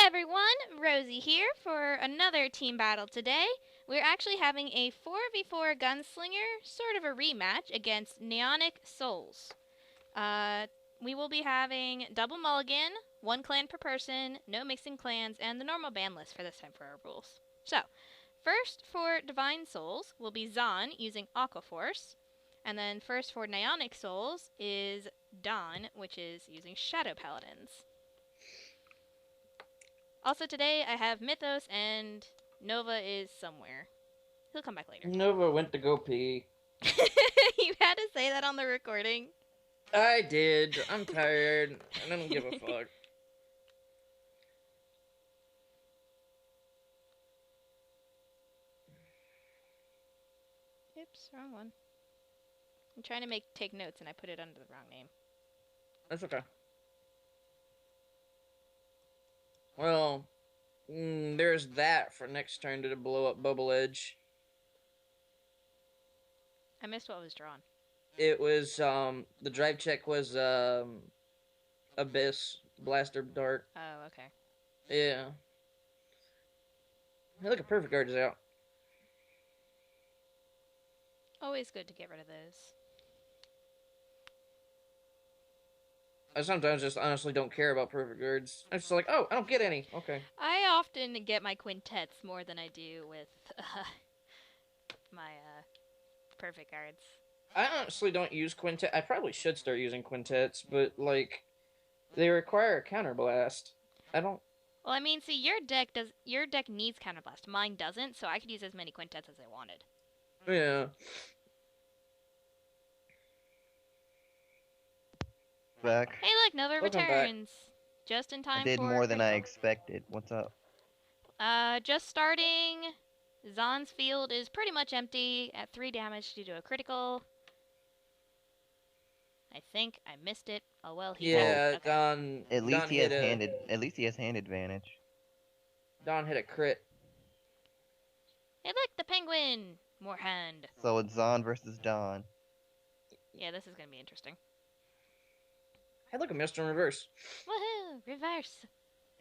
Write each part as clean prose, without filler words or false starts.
everyone, Rosie here for another team battle today. We're actually having a 4v4 Gunslinger, sort of a rematch, against Neonic Souls. We will be having Double Mulligan, 1 clan per person, no mixing clans, and the normal ban list for this time for our rules. So, first for Divine Souls will be Dhan using Aqua Force, and then first for Neonic Souls is Dhan, which is using Shadow Paladins. Also today I have Mythos and Nova is somewhere. He'll come back later. Nova went to go pee. You had to say that on the recording. I did. I'm tired. I don't give a fuck. Oops, wrong one. I'm trying to take notes and I put it under the wrong name. That's okay. Well, there's that for next turn to blow up Bubble Edge. I missed what was drawn. It was, the drive check was, Abyss, Blaster Dart. Oh, okay. Yeah. Hey, look, a Perfect Guard is out. Always good to get rid of those. I sometimes just honestly don't care about Perfect Guards. I'm just like, oh, I don't get any. Okay. I often get my quintets more than I do with my perfect guards. I honestly don't use quintet. I probably should start using quintets, but like, they require a counterblast. I don't. Well, I mean, see, your deck needs counterblast. Mine doesn't, so I could use as many quintets as I wanted. Yeah. Back. Hey, look, Nova Welcome returns. Back. Just in time. I did for more than I critical. expected. What's up? Just starting. Dhan's field is pretty much empty at 3 damage due to a critical. I think I missed it. Oh well, he's yeah. okay. Dhan. At least Dhan he has handed. At least he has hand advantage. Dhan hit a crit. Hey, look, the penguin. More hand. So it's Dhan versus Dhan. Yeah, this is gonna be interesting. Hey, look, a Mist in reverse. Woohoo! Reverse.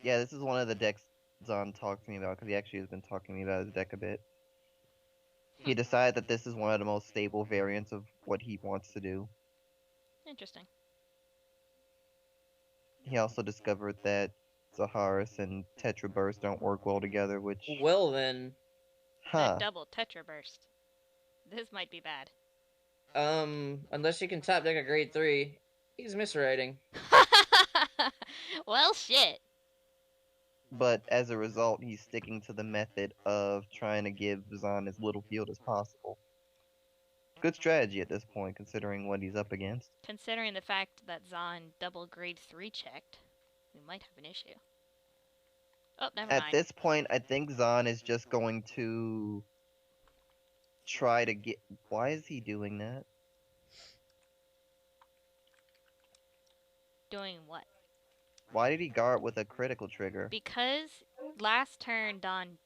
Yeah, this is one of the decks Dhan talked to me about because he actually has been talking to me about his deck a bit. He decided that this is one of the most stable variants of what he wants to do. Interesting. He also discovered that Zaharis and Tetra Burst don't work well together, which... Well then. That double Tetra Burst. This might be bad. Unless you can top deck a grade 3, he's miswriting. Well, shit. But as a result, he's sticking to the method of trying to give Dhan as little field as possible. Good strategy at this point, considering what he's up against. Considering the fact that Dhan double grade 3 checked, we might have an issue. Oh, never mind. At this point, I think Dhan is just going to try to get... Why is he doing that? Doing what? Why did he guard with a critical trigger? Because last turn Dhan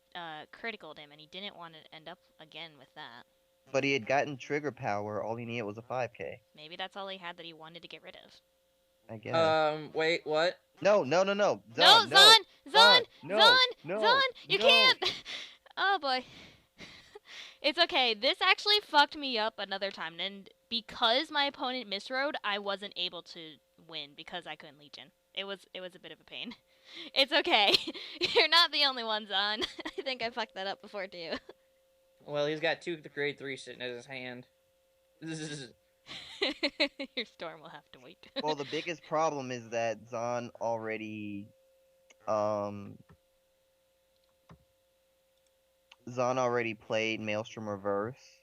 criticaled him and he didn't want to end up again with that. But he had gotten trigger power, all he needed was a 5k. Maybe that's all he had that he wanted to get rid of. I guess. Wait, what? No. Dhan, No, you can't! Oh boy. It's okay, this actually fucked me up another time, and because my opponent misrode, I wasn't able to win because I couldn't Legion. It was a bit of a pain. It's okay. You're not the only one, Dhan. I think I fucked that up before too. Well, he's got 2 grade 3 sitting in his hand. Your storm will have to wait. Well, the biggest problem is that Dhan already played Maelstrom Reverse.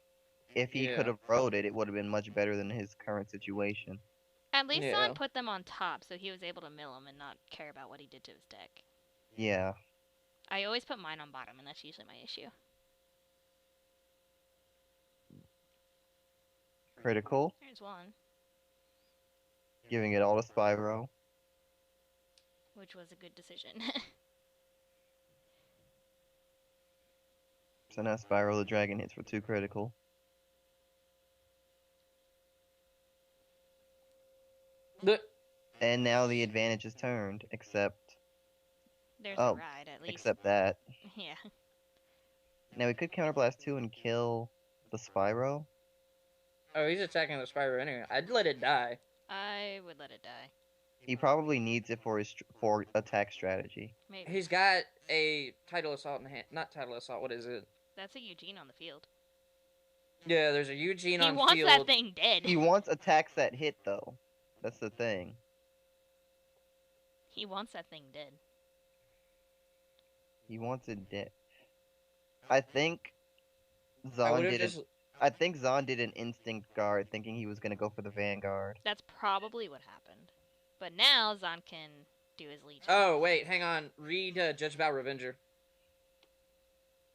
If he could have rode it, it would have been much better than his current situation. At least Dhan put them on top, so he was able to mill them and not care about what he did to his deck. Yeah. I always put mine on bottom, and that's usually my issue. Critical. There's one. Giving it all to Spyro. Which was a good decision. So now Spyro the Dragon hits for 2 critical. And now the advantage is turned, except There's a ride, at least. Except that. Yeah. Now we could counterblast 2 and kill the Spyro. Oh, he's attacking the Spyro anyway. I'd let it die. I would let it die. He probably needs it for his attack strategy. Maybe. He's got a Tidal Assault in hand. Not Tidal Assault, what is it? That's a Eugene on the field. Yeah, there's a Eugene on He wants field. that thing dead. He wants attacks that hit, though. That's the thing. He wants that thing dead. He wants it dead. I think Zahn did an instinct guard, thinking he was gonna go for the Vanguard. That's probably what happened. But now Zahn can do his Legion. Oh, wait, hang on. Read Judge Bow Revenger.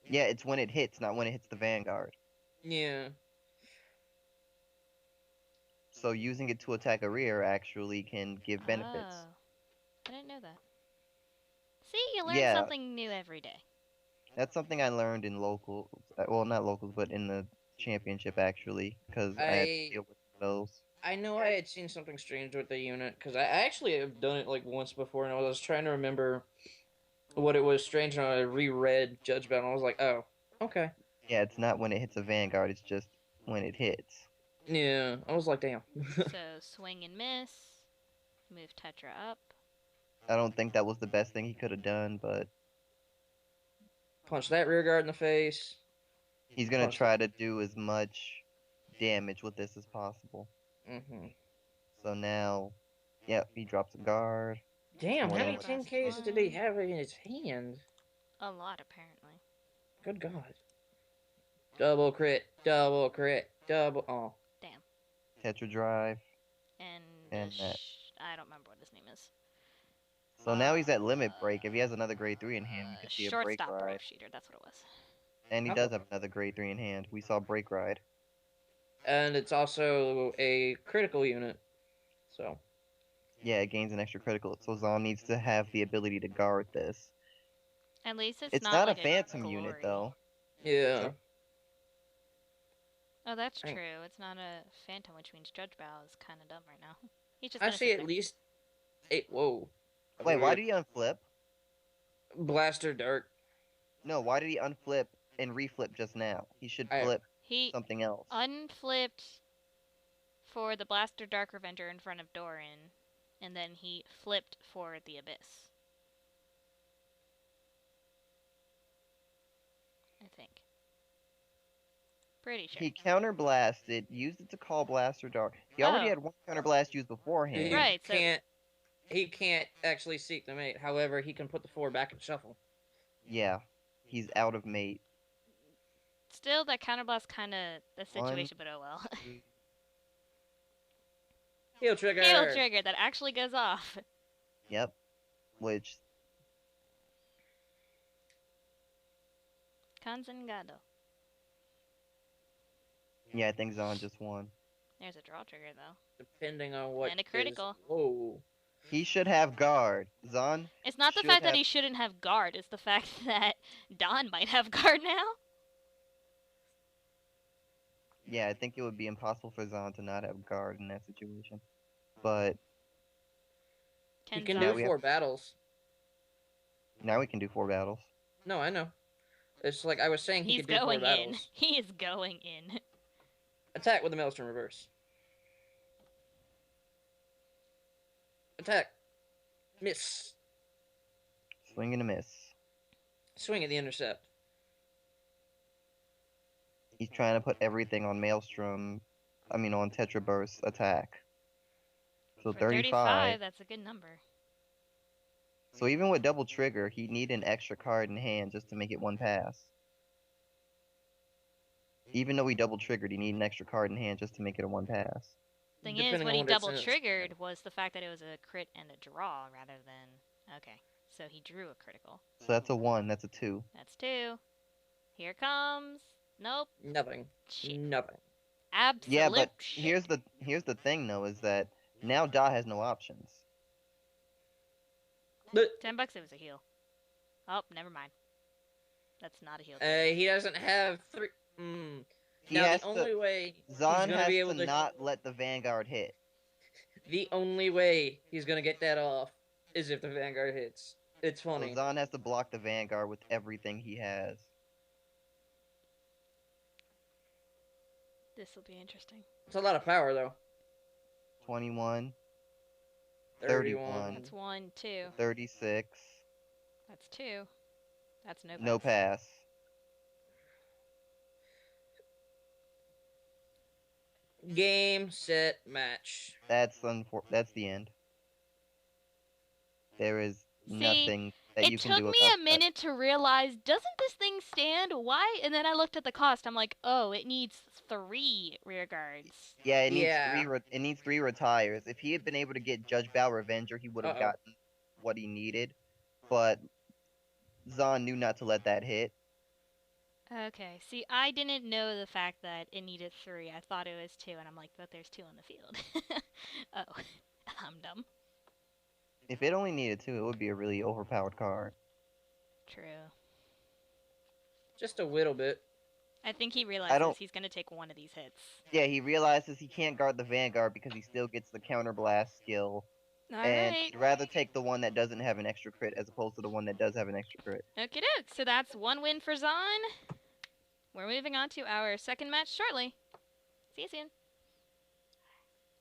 Yeah, it's when it hits, not when it hits the Vanguard. Yeah. So using it to attack a rear actually can give benefits. Oh. I didn't know that. See, you learn something new every day. That's something I learned in locals. Well, not locals, but in the championship, actually. Because I had to deal with those. I know I had seen something strange with the unit, because I actually have done it like once before, and I was trying to remember what it was strange, and I reread Judge Bow, and I was like, oh, okay. Yeah, it's not when it hits a Vanguard, it's just when it hits. Yeah, I was like, damn. So, swing and miss. Move Tetra up. I don't think that was the best thing he could have done, but... Punch that rear guard in the face. He's gonna try to do as much damage with this as possible. Mm-hmm. So now... Yep, he drops a guard. Damn, how many Whatever. 10Ks did he have in his hand? A lot, apparently. Good God. Double crit, double crit, double... Oh. Damn. Tetra Drive. And that. I don't remember what his name is. So now he's at limit break. If he has another grade 3 in hand, we could see a break Shortstop ride. brave shooter, that's what it was. And he does have another grade 3 in hand. We saw break ride. And it's also a critical unit. So. Yeah, it gains an extra critical. So Zahn needs to have the ability to guard this. At least It's not not like a phantom unit, glory. though. Yeah. Oh, that's I- true. It's not a phantom, which means Judge Bow is kind of dumb right now. He's just I gonna see sit at there. least 8... Whoa. Wait, why did he unflip? Blaster Dart. No, why did he unflip and reflip just now? He should flip He something else. unflipped for the Blaster Dark Revenger in front of Doran, and then he flipped for the Abyss. I think. Pretty sure. He counterblasted, used it to call Blaster Dart. He already had one counterblast used beforehand. Right, so- He can't actually seek the mate. However, he can put the 4 back and shuffle. Yeah, he's out of mate. Still, that counterblast kind of the situation, but oh well. Heal trigger. Heal trigger that actually goes off. Yep. Which, Consengado. yeah, I think Zahn just won. There's a draw trigger though. Depending on what. And a critical. Whoa. He should have guard. Zahn. It's not the should fact that have- he shouldn't have guard. It's the fact that Dhan might have guard now. Yeah, I think it would be impossible for Zahn to not have guard in that situation. But He Can can Zahn- do we have- 4 battles. now we can do 4 battles. No, I know. It's like I was saying, he He's could do 4 going in. battles. He is going in. Attack with the Maelstrom reverse. Attack. Miss. Swing and a miss. Swing at the intercept. He's trying to put everything on Maelstrom. I mean, on Tetra Burst attack. So For 35. that's a good number. So even with double trigger, he'd need an extra card in hand just to make it 1 pass. Even though he double triggered, he need an extra card in hand just to make it a 1 pass. Thing is, Depending what on he what it's double in. triggered was the fact that it was a crit and a draw rather than. Okay, so he drew a critical. So that's a 1, that's a 2. That's 2. Here it comes. Nope. Nothing. Shit. Nothing. Absolute Yeah, but shit. here's the thing though, is that now Da has no options. But $10 it was a heal. Oh, never mind. That's not a heal. he doesn't have 3. He Now has the only way Zahn he's gonna has be to able to not let the Vanguard hit. The only way he's gonna get that off is if the Vanguard hits. It's So funny. Zahn has to block the Vanguard with everything he has. This will be interesting. It's a lot of power, though. 21, 31. That's 1, 2. 36, That's 2. That's no pass. no pass. Game, set, match. That's the end. There is nothing that you It can took do me about a minute to realize, doesn't this thing stand? Why? And then I looked at the cost. I'm like, oh, it needs 3 rear guards. that. Yeah, it needs Yeah. it needs 3 retires. If he had been able to get Judge Bow Revenger, he would have Uh-oh. gotten what he needed. But Zahn knew not to let that hit. Okay, see, I didn't know the fact that it needed 3. I thought it was 2, and I'm like, but there's 2 on the field. Oh, I'm dumb. If it only needed 2, it would be a really overpowered card. True. Just a little bit. I think he realizes he's gonna take 1 of these hits. Yeah, he realizes he can't guard the Vanguard because he still gets the counterblast skill. And Alright. he'd rather take the one that doesn't have an extra crit as opposed to the one that does have an extra crit. Okie doke, so that's 1 win for Zahn. We're moving on to our second match shortly. See you soon.